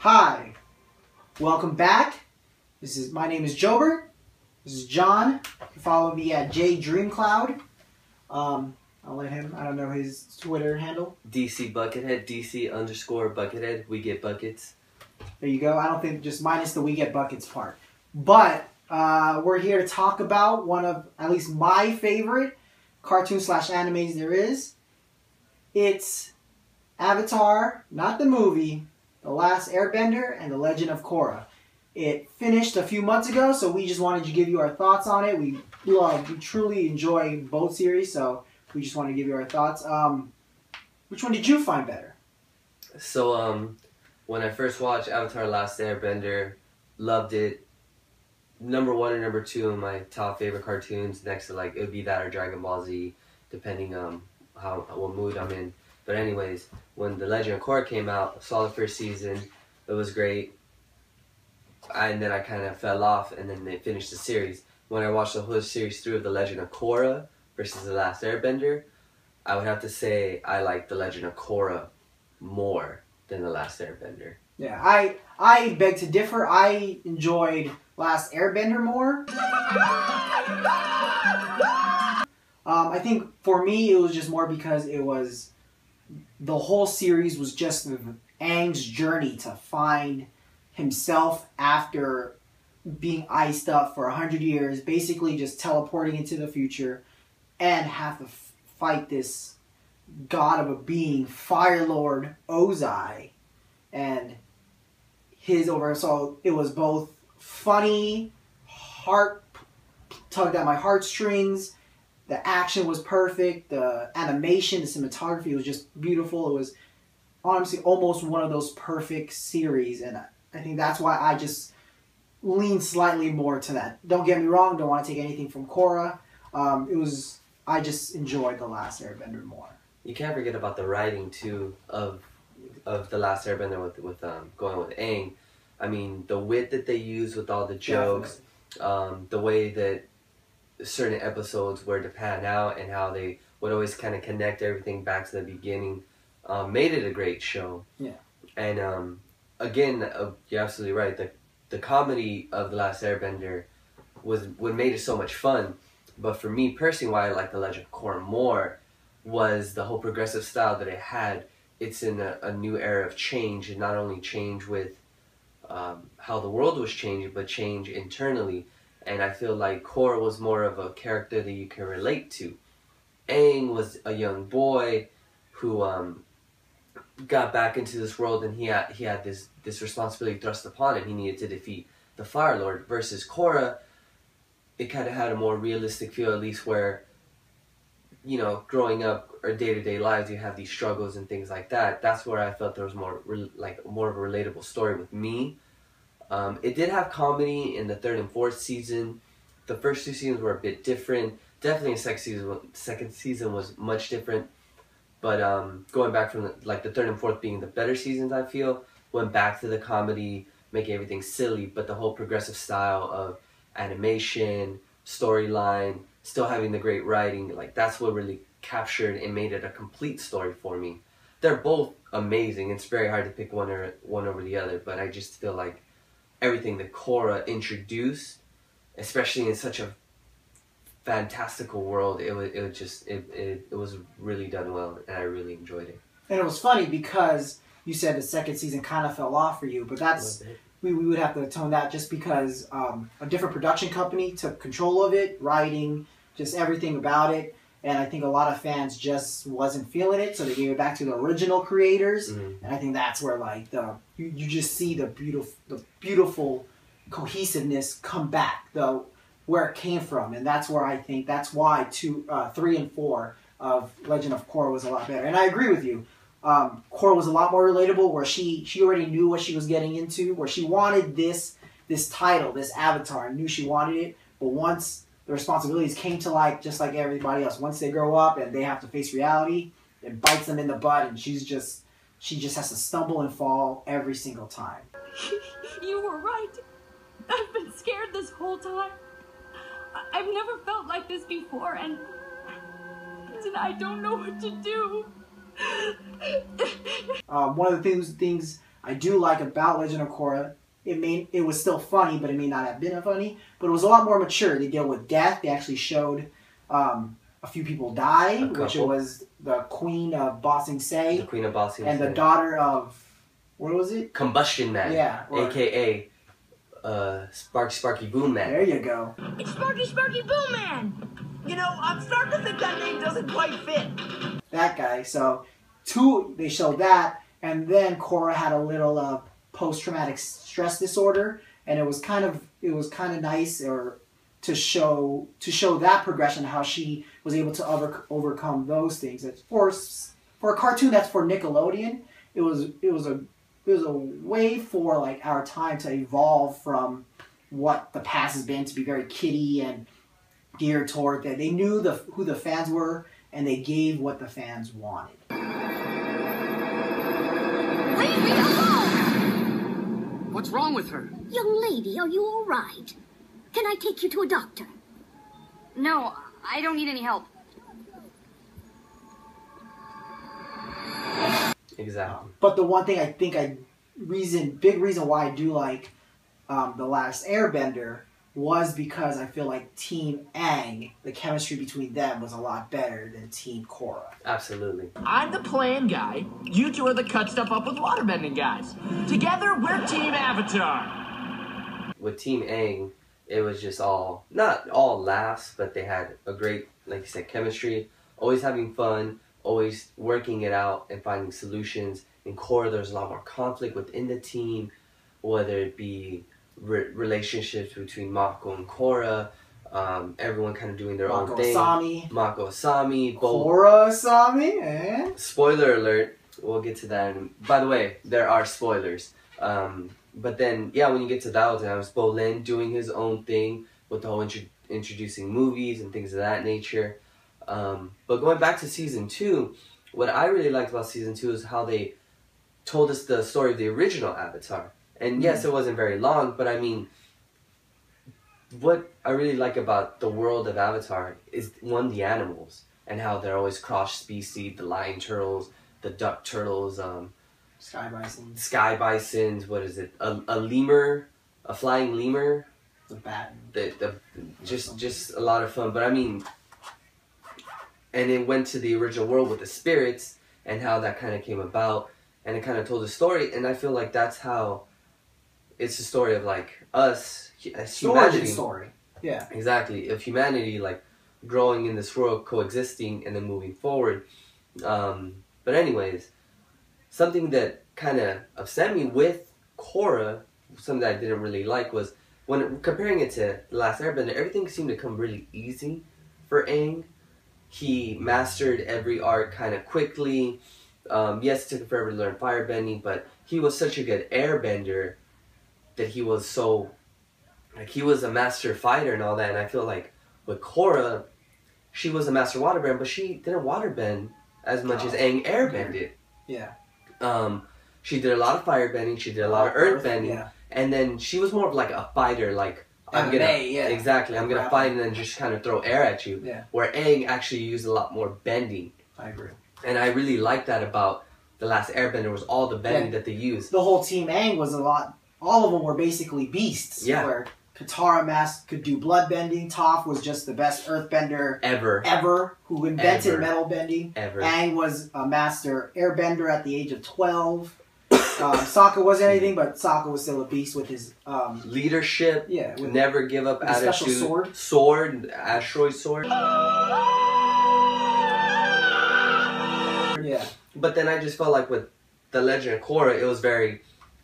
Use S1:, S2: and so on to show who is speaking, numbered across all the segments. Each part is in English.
S1: Hi, welcome back. My name is Jobert. This is John. You can follow me at JDreamCloud. I'll let him. I don't know his Twitter handle.
S2: DC Buckethead, DC_Buckethead. We get buckets.
S1: There you go. I don't think just minus the we get buckets part. But we're here to talk about one of at least my favorite cartoon/animes there is. It's Avatar, not the movie, The Last Airbender and The Legend of Korra. It finished a few months ago, so we just wanted to give you our thoughts on it. We truly enjoy both series, so we just want to give you our thoughts. Which one did you find better?
S2: So, when I first watched Avatar Last Airbender, loved it. Number 1 or number 2 in my top favorite cartoons. Next to it would be that or Dragon Ball Z, depending on what mood I'm in. But anyways, when The Legend of Korra came out, saw the first season, it was great. And then I kind of fell off, and then they finished the series. When I watched the whole series through of The Legend of Korra versus The Last Airbender, I would have to say I like The Legend of Korra more than The Last Airbender.
S1: Yeah, I beg to differ. I enjoyed Last Airbender more. I think for me it was just more because the whole series was just Aang's journey to find himself after being iced up for 100 years, basically just teleporting into the future, and have to fight this god of a being, Fire Lord Ozai, and so it was both funny, tugged at my heartstrings. The action was perfect. The animation, the cinematography was just beautiful. It was honestly almost one of those perfect series, and I think that's why I just lean slightly more to that. Don't get me wrong. Don't want to take anything from Korra. I just enjoyed The Last Airbender more.
S2: You can't forget about the writing too of The Last Airbender with going with Aang. I mean, the wit that they use with all the jokes, the way that certain episodes were to pan out, and how they would always kind of connect everything back to the beginning, made it a great show.
S1: Yeah.
S2: And again, you're absolutely right. The comedy of The Last Airbender what made it so much fun. But for me personally, why I like The Legend of Korra more was the whole progressive style that it had. It's in a new era of change, and not only change with how the world was changing, but change internally. And I feel like Korra was more of a character that you can relate to. Aang was a young boy who got back into this world, and he had this responsibility thrust upon him. He needed to defeat the Fire Lord. Versus Korra, it kind of had a more realistic feel, at least where, growing up or day-to-day lives, you have these struggles and things like that. That's where I felt there was more of a relatable story with me. It did have comedy in the 3rd and 4th season. The first 2 seasons were a bit different. Definitely the second season was much different. But going back from the 3rd and 4th being the better seasons, I feel, went back to the comedy, making everything silly, but the whole progressive style of animation, storyline, still having the great writing, that's what really captured and made it a complete story for me. They're both amazing. It's very hard to pick one over the other, but I just feel like everything that Korra introduced, especially in such a fantastical world, it was really done well, and I really enjoyed it.
S1: And it was funny because you said the second season kind of fell off for you, but we would have to tone that just because a different production company took control of it, writing, just everything about it, and I think a lot of fans just wasn't feeling it, so they gave it back to the original creators, and I think that's where you just see the beautiful cohesiveness come back, where it came from, and that's why 3 and 4 of Legend of Korra was a lot better. And I agree with you. Korra was a lot more relatable, where she already knew what she was getting into, where she wanted this title, this avatar, and knew she wanted it, but once the responsibilities came to just like everybody else, once they grow up and they have to face reality, it bites them in the butt, and she just has to stumble and fall every single time.
S3: You were right. I've been scared this whole time. I've never felt like this before, and I don't know what to do.
S1: One of the things I do like about Legend of Korra, it was still funny, but it may not have been funny. But it was a lot more mature. They deal with death. They actually showed a few people die, which it was the Queen of Ba Sing Se.
S2: The Queen of Ba Sing Se.
S1: And the daughter of, what was it?
S2: Combustion Man.
S1: Yeah.
S2: A.K.A. Sparky Boom Man.
S1: There you go.
S4: It's Sparky Boom Man! You know, I'm starting to think that name doesn't quite fit. That
S1: guy. So, they showed that, and then Korra had a little post-traumatic stress disorder, and it was kind of nice to show that progression, how she was able to overcome those things. For a cartoon that's for Nickelodeon, it was a way for like our time to evolve from what the past has been to be very kiddie and geared toward that. They knew who the fans were, and they gave what the fans wanted.
S4: Leave me alone!
S5: What's wrong with her?
S4: Young lady, are you all right? Can I take you to a doctor?
S3: No, I don't need any help.
S2: Exactly.
S1: But the one thing I think big reason why I do like The Last Airbender was because I feel like Team Aang, the chemistry between them was a lot better than Team Korra.
S2: Absolutely.
S6: I'm the plan guy. You two are the cut stuff up with waterbending guys. Together, we're Team Avatar.
S2: With Team Aang, it was just not all laughs, but they had a great, like you said, chemistry, always having fun, always working it out and finding solutions. In Korra, there's a lot more conflict within the team, whether it be relationships between Mako and Korra, everyone kind of doing their own thing. Mako Asami.
S1: Korra Asami, eh?
S2: Spoiler alert. We'll get to that. By the way, there are spoilers. But then, yeah, when you get to that, it was Bolin doing his own thing with the whole introducing movies and things of that nature. But going back to Season 2, what I really liked about Season 2 is how they told us the story of the original Avatar. And yes, it wasn't very long, but I mean, what I really like about the world of Avatar is, one, the animals, and how they're always cross-species, the lion turtles, the duck turtles,
S1: Sky bison.
S2: Sky bisons, what is it? A lemur, a flying lemur.
S1: The bat.
S2: Just a lot of fun. But I mean, and it went to the original world with the spirits and how that kind of came about, and it kind of told a story. And I feel like that's how it's a story of like us as humanity.
S1: Story. Yeah.
S2: Exactly, of humanity, like growing in this world, coexisting, and then moving forward. But anyways, something that kind of upset me with Korra, something that I didn't really like, was when comparing it to The Last Airbender, everything seemed to come really easy for Aang. He mastered every art kind of quickly. Yes, it took him forever to learn firebending, but he was such a good airbender that he was so, like, he was a master fighter and all that. And I feel like with Korra, she was a master waterbender, but she didn't waterbend as much as Aang airbended.
S1: Yeah.
S2: She did a lot of firebending, she did a lot of earthbending,
S1: yeah.
S2: And then she was more of like a fighter, like exactly, I'm gonna fight and then just kind of throw air at you.
S1: Yeah.
S2: Where Aang actually used a lot more bending.
S1: I agree.
S2: And I really like that about The Last Airbender, was all the bending that they used.
S1: The whole Team Aang was a lot. All of them were basically beasts.
S2: Yeah.
S1: Where Katara could do blood bending. Toph was just the best earthbender
S2: ever,
S1: who invented metal bending. Aang was a master airbender at the age of 12. Sokka wasn't anything, but Sokka was still a beast with his
S2: leadership.
S1: Yeah, with
S2: never give up attitude.
S1: Special
S2: sword, asteroid sword.
S1: Yeah.
S2: But then I just felt like with the Legend of Korra, it was very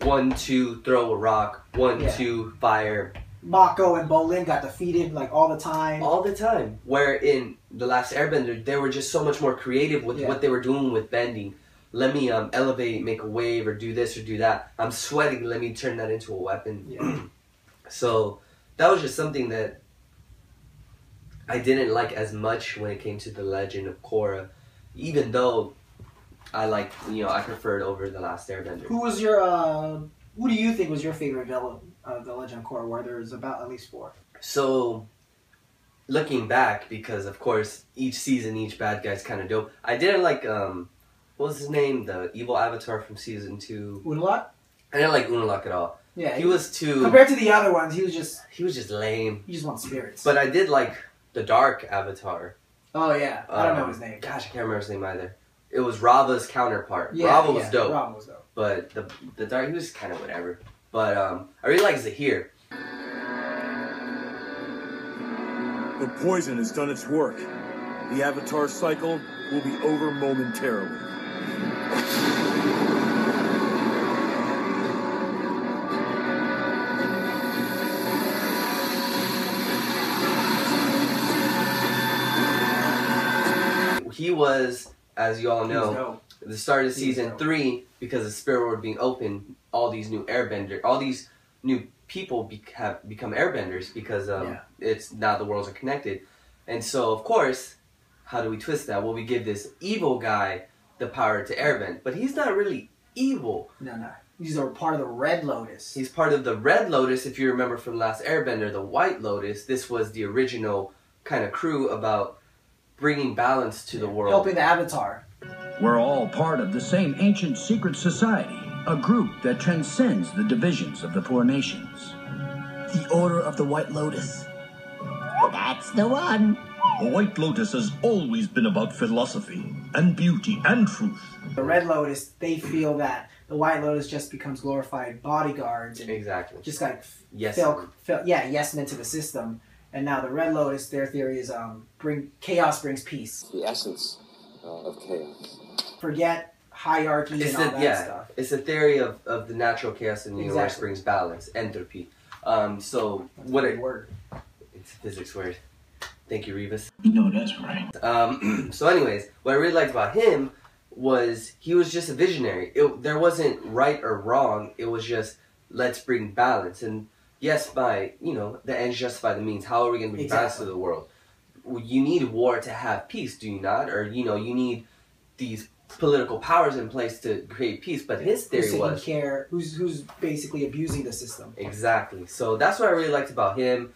S2: 1, 2, throw a rock, 1, 2, fire.
S1: Mako and Bolin got defeated like all the time.
S2: All the time. Where in The Last Airbender, they were just so much more creative with what they were doing with bending. Let me elevate, make a wave, or do this or do that. I'm sweating, let me turn that into a weapon.
S1: Yeah.
S2: So that was just something that I didn't like as much when it came to The Legend of Korra. Even though I like, I preferred over The Last Airbender.
S1: Who do you think was your favorite villain of The Legend of Korra, where there's about at least 4?
S2: So, looking back, because of course, each season, each bad guy's kind of dope. I didn't like, what was his name? The evil avatar from season 2.
S1: Unlat?
S2: I didn't like Unalaq at all.
S1: Yeah,
S2: he was too...
S1: Compared to the other ones, he was just
S2: lame.
S1: He just wants spirits.
S2: But I did like the dark avatar.
S1: Oh, yeah. I don't know his name.
S2: Gosh, I can't remember his name either. It was Rava's counterpart.
S1: Yeah,
S2: Rava was dope.
S1: Rava was dope.
S2: But the dark, he was kind of whatever. But I really like Zahir.
S5: The poison has done its work. The avatar cycle will be over momentarily.
S2: He was, as you all know, at the start of season 3, because the spirit world being open, all these new people have become airbenders because it's now the worlds are connected. And so, of course, how do we twist that? Well, we give this evil guy the power to airbend. But he's not really evil.
S1: No. He's a part of the Red Lotus.
S2: He's part of the Red Lotus, if you remember from Last Airbender, the White Lotus. This was the original kind of crew about bringing balance to the world.
S1: Helping the Avatar.
S7: We're all part of the same ancient secret society, a group that transcends the divisions of the four nations.
S4: The Order of the White Lotus. That's the one.
S5: The White Lotus has always been about philosophy and beauty and truth.
S1: The Red Lotus, they feel that the White Lotus just becomes glorified bodyguards. And
S2: exactly.
S1: Just like
S2: yes-men
S1: into the system. And now the Red Lotus, their theory is chaos brings peace.
S8: The essence of chaos.
S1: Forget hierarchy and all that stuff.
S2: It's a theory of the natural chaos in the universe brings balance, entropy. So what a word. It's a physics word. Thank you, Revis.
S7: No, that's right.
S2: So anyways, what I really liked about him was he was just a visionary. There wasn't right or wrong. It was just, let's bring balance. And yes, the ends justify the means. How are we going to bring balance to the world? You need war to have peace, do you not? Or, you need these political powers in place to create peace. But his theory was...
S1: who's basically abusing the system.
S2: Exactly. So that's what I really liked about him.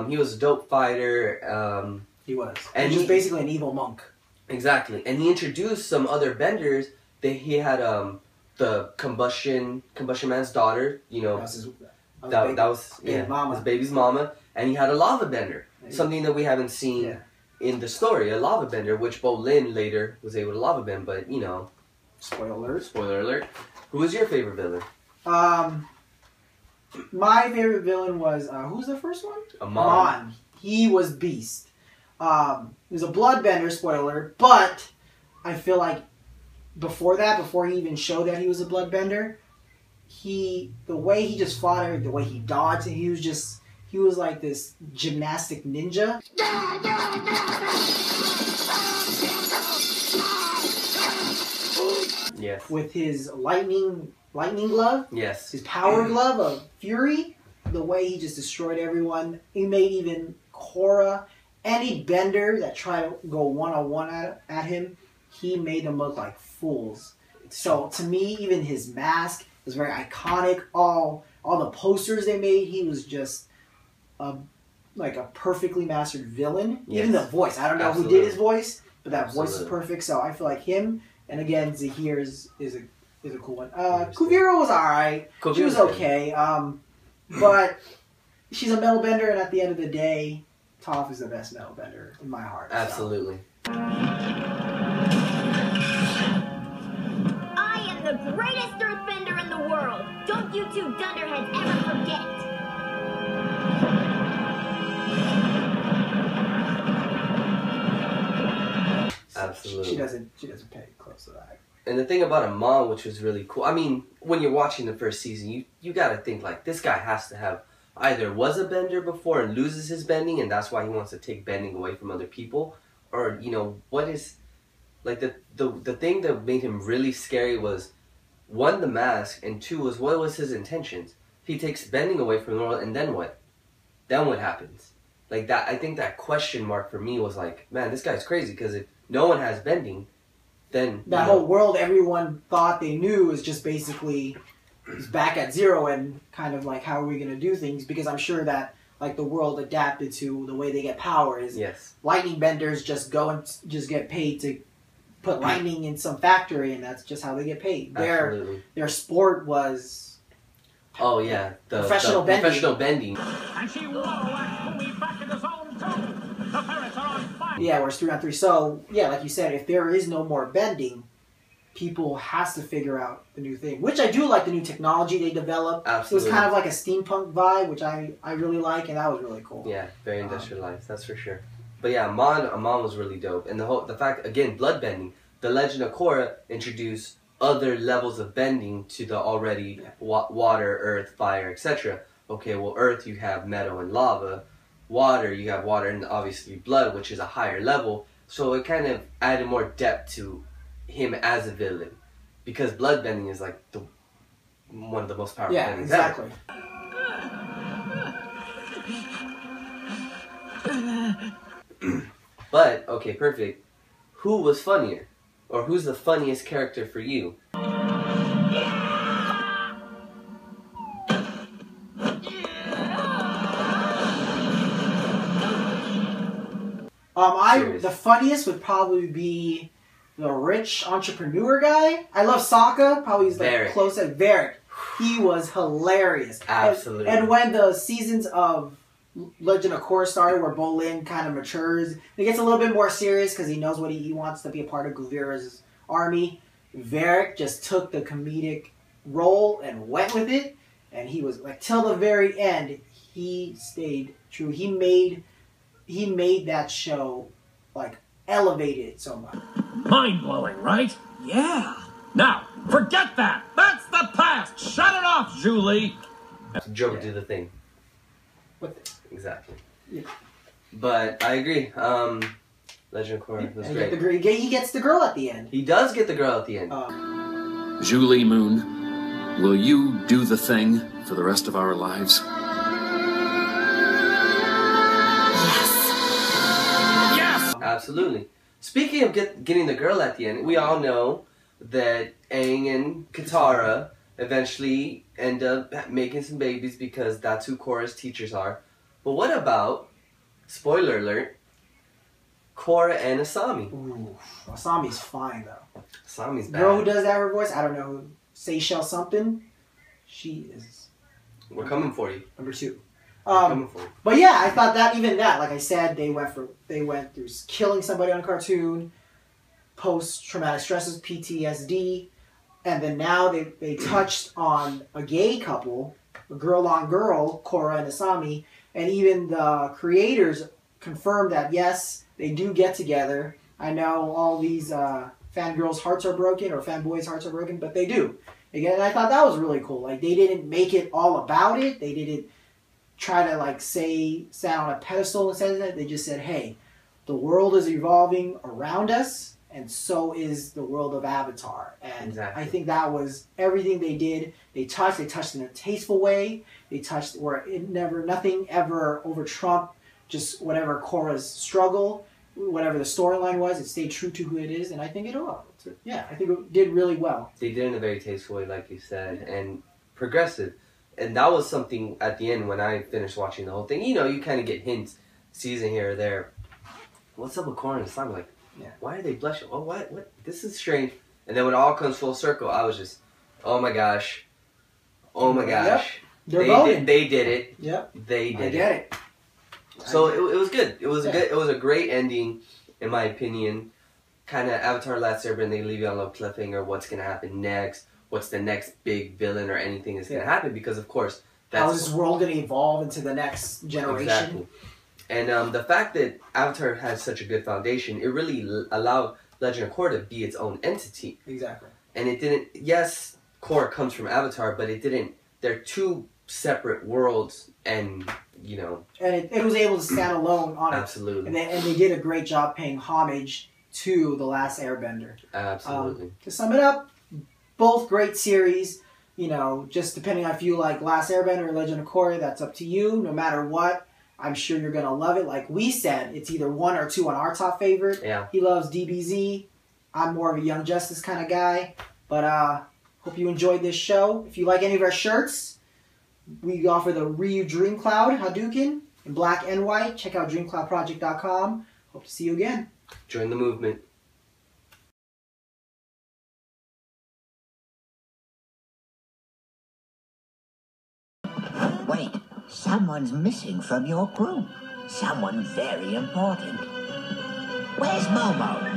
S2: He was a dope fighter.
S1: He was. And he was basically an evil monk.
S2: Exactly. And he introduced some other benders. He had the Combustion Man's daughter, that was his baby's mama. And he had a lava bender. Something that we haven't seen in the story. A lava bender, which Bo Lin later was able to lava bend. But,
S1: Spoiler
S2: alert. Who was your favorite villain?
S1: My favorite villain was, who's the first one?
S2: Amon.
S1: He was beast. He was a bloodbender, spoiler, but I feel like before he even showed that he was a bloodbender, the way he just fought her, the way he dodged, he was like this gymnastic ninja.
S2: Yes.
S1: With his lightning glove.
S2: Yes.
S1: His power glove of fury. The way he just destroyed everyone. He made even Korra, any bender that tried to go one-on-one at him, he made them look like fools. So to me, even his mask was very iconic. All the posters they made, he was just like a perfectly mastered villain. Yes. Even the voice. I don't know who did his voice, but that voice is perfect. So I feel like him, and again, Zahir is a cool one. Kuvira was alright. She was okay. But she's a metal bender, and at the end of the day, Toph is the best metal bender in my heart.
S2: Absolutely.
S9: I am the greatest earthbender in the world. Don't you two dunderheads ever forget.
S2: Absolutely.
S1: She doesn't pay close to that.
S2: And the thing about Amon, which was really cool, I mean, when you're watching the first season, you gotta think, like, this guy has to have either was a bender before and loses his bending, and that's why he wants to take bending away from other people, or, what is, like, the thing that made him really scary was, one, the mask, and two, was what was his intentions? He takes bending away from the world, and then what? Then what happens? Like, that, I think that question mark for me was like, man, this guy's crazy, because if no one has bending, then
S1: that whole world everyone thought they knew is just basically is back at zero, and kind of like, how are we going to do things? Because I'm sure that like the world adapted to the way they get power is lightning benders just go and just get paid to put lightning in some factory, and that's just how they get paid. Their sport was
S2: Oh yeah, the
S1: Professional bending.
S2: professional bending.
S6: And she waddle-waxed Boomy back in the zone too. The Pirates are on fire.
S1: Yeah, where it's 3-on-3. So yeah, like you said, if there is no more bending, people has to figure out the new thing. Which I do like the new technology they developed.
S2: Absolutely.
S1: It was kind of like a steampunk vibe, which I really like, and that was really cool.
S2: Yeah, very industrialized, that's for sure. But yeah, Amon was really dope, and the fact again, blood bending. The Legend of Korra introduced other levels of bending to the already water, earth, fire, etc. Okay, well, earth you have metal and lava, water you have water and obviously blood, which is a higher level. So it kind of added more depth to him as a villain, because blood bending is like one of the most powerful bendings
S1: exactly.
S2: ever. But okay, perfect. Who was funnier? Or who's the funniest character for you?
S1: The funniest would probably be the rich entrepreneur guy. I love Sokka. Probably he's like close at Varric. He was hilarious.
S2: Absolutely.
S1: And when the seasons of Legend of Korra started, where Bolin kind of matures, it gets a little bit more serious because he knows what he wants to be a part of Gul'vira's army. Varric just took the comedic role and went with it, and he was like till the very end. He stayed true. He made that show like elevated so much.
S6: Mind-blowing, right? Yeah. Now, forget that. That's the past. Shut it off, Julie.
S2: Jobert do the thing. Exactly.
S1: Yeah.
S2: But I agree. Legend of Korra was great.
S1: He gets the girl at the end.
S2: He does get the girl at the end.
S10: Julie Moon, will you do the thing for the rest of our lives?
S6: Yes.
S2: Absolutely. Speaking of getting the girl at the end, we all know that Aang and Katara eventually end up making some babies because that's who Korra's teachers are. But what about, spoiler alert, Korra and Asami?
S1: Ooh, Asami's fine though.
S2: Asami's bad.
S1: Girl who does that her voice, I don't know, Seychelles something. She is.
S2: We're coming for you.
S1: Number 2.
S2: Coming for you.
S1: But yeah, I thought that even that, like I said, they went through killing somebody on a cartoon, post-traumatic stresses, PTSD, and then now they touched on a gay couple, a girl on girl, Korra and Asami, and even the creators confirmed that yes, they do get together. I know all these fangirls' hearts are broken, or fanboys' hearts are broken, but they do. Again, I thought that was really cool. Like, they didn't make it all about it. They didn't try to, like, stand on a pedestal and say that. They just said, hey, the world is evolving around us, and so is the world of Avatar. And exactly. I think that was everything they did. They touched in a tasteful way. They touched where nothing ever over-trumped just whatever Korra's struggle, whatever the storyline was. It stayed true to who it is, and I think I think it did really well.
S2: They did it in a very tasteful way, like you said, and progressive. And that was something at the end when I finished watching the whole thing. You know, you kind of get hints, season here or there. What's up with Korra and Asami? Like, why are they blushing? Oh, what? This is strange. And then when it all comes full circle, I was just, oh my gosh. Oh my gosh.
S1: Yep.
S2: They did it.
S1: Yep.
S2: They did it.
S1: I get it.
S2: So it was good. It was it was a great ending, in my opinion. Kind of Avatar Last Airbender, they leave you on a cliffhanger. What's gonna happen next? What's the next big villain or anything that's gonna happen? Because of course,
S1: how is this world gonna evolve into the next generation?
S2: Exactly. And the fact that Avatar has such a good foundation, it really allowed Legend of Korra to be its own entity.
S1: Exactly.
S2: And it didn't. Yes, Korra comes from Avatar, but it didn't. They're two separate worlds, and you know. And
S1: it was able to stand alone on it.
S2: Absolutely.
S1: And they did a great job paying homage to The Last Airbender.
S2: Absolutely.
S1: To sum it up, both great series. You know, just depending on if you like Last Airbender or Legend of Korra, that's up to you. No matter what, I'm sure you're going to love it. Like we said, it's either 1 or 2 on our top favorite.
S2: Yeah.
S1: He loves DBZ. I'm more of a Young Justice kind of guy. But hope you enjoyed this show. If you like any of our shirts, we offer the Ryu Dream Cloud Hadouken in black and white. Check out dreamcloudproject.com. Hope to see you again.
S2: Join the movement.
S11: Someone's missing from your group. Someone very important. Where's Momo?